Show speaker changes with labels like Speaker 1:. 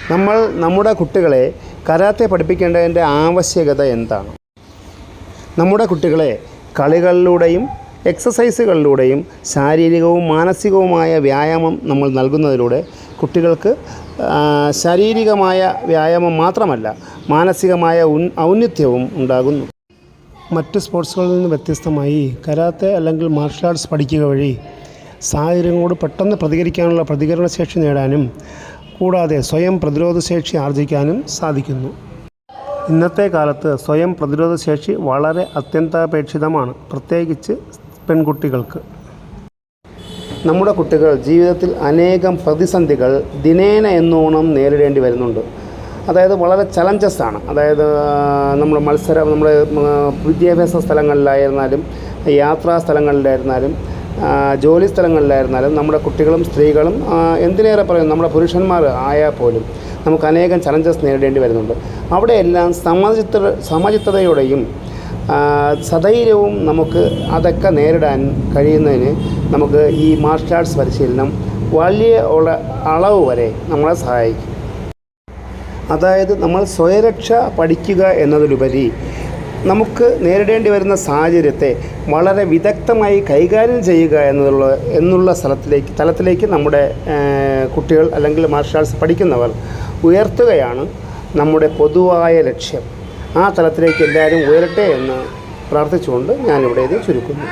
Speaker 1: നമ്മുടെ കുട്ടികളെ കരാത്തെ പഠിപ്പിക്കേണ്ടതിൻ്റെ ആവശ്യകത എന്താണ്? നമ്മുടെ കുട്ടികളെ കളികളിലൂടെയും എക്സസൈസുകളിലൂടെയും ശാരീരികവും മാനസികവുമായ വ്യായാമം നമ്മൾ നൽകുന്നതിലൂടെ കുട്ടികൾക്ക് ശാരീരികമായ വ്യായാമം മാത്രമല്ല മാനസികമായ ഔന്നത്യവും ഉണ്ടാകുന്നു. മറ്റ് സ്പോർട്സുകളിൽ നിന്ന് വ്യത്യസ്തമായി കരാത്തെ അല്ലെങ്കിൽ മാർഷൽ ആർട്സ് പഠിക്കുക വഴി സാഹചര്യങ്ങളോട് പെട്ടെന്ന് പ്രതികരിക്കാനുള്ള പ്രതികരണശേഷി നേടാനും കൂടാതെ സ്വയം പ്രതിരോധശേഷി ആർജിക്കാനും സാധിക്കുന്നു. ഇന്നത്തെ കാലത്ത് സ്വയം പ്രതിരോധശേഷി വളരെ അത്യന്താപേക്ഷിതമാണ്, പ്രത്യേകിച്ച് പെൺകുട്ടികൾക്ക്. നമ്മുടെ കുട്ടികൾ ജീവിതത്തിൽ അനേകം പ്രതിസന്ധികൾ ദിനേന എന്നോണം നേരിടേണ്ടി വരുന്നുണ്ട്. അതായത് വളരെ ചലഞ്ചസാണ്. അതായത് നമ്മുടെ വിദ്യാഭ്യാസ സ്ഥലങ്ങളിലായിരുന്നാലും യാത്രാ സ്ഥലങ്ങളിലായിരുന്നാലും ജോലി സ്ഥലങ്ങളിലായിരുന്നാലും നമ്മുടെ കുട്ടികളും സ്ത്രീകളും എന്തിനേറെ പറയും നമ്മുടെ പുരുഷന്മാർ ആയാൽ പോലും നമുക്ക് അനേകം ചലഞ്ചസ് നേരിടേണ്ടി വരുന്നുണ്ട്. അവിടെയെല്ലാം സമചിത്തതയോടെയും സധൈര്യവും നമുക്ക് അതൊക്കെ നേരിടാൻ കഴിയുന്നതിന് നമുക്ക് ഈ മാർഷൽ ആർട്സ് പരിശീലനം വലിയ അളവ് വരെ നമ്മളെ സഹായിക്കും. അതായത് നമ്മൾ സ്വയരക്ഷ പഠിക്കുക എന്നതിലുപരി നമുക്ക് നേരിടേണ്ടി വരുന്ന സാഹചര്യത്തെ വളരെ വിദഗ്ധമായി കൈകാര്യം ചെയ്യുക എന്നുള്ള തലത്തിലേക്ക് നമ്മുടെ കുട്ടികൾ അല്ലെങ്കിൽ മാർഷൽ ആർട്സ് പഠിക്കുന്നവർ ഉയർത്തുകയാണ് നമ്മുടെ പൊതുവായ ലക്ഷ്യം. ആ തലത്തിലേക്ക് എല്ലാവരും ഉയരട്ടെ എന്ന് പ്രാർത്ഥിച്ചുകൊണ്ട് ഞാനിവിടെ ഇത് ചുരുക്കുന്നു.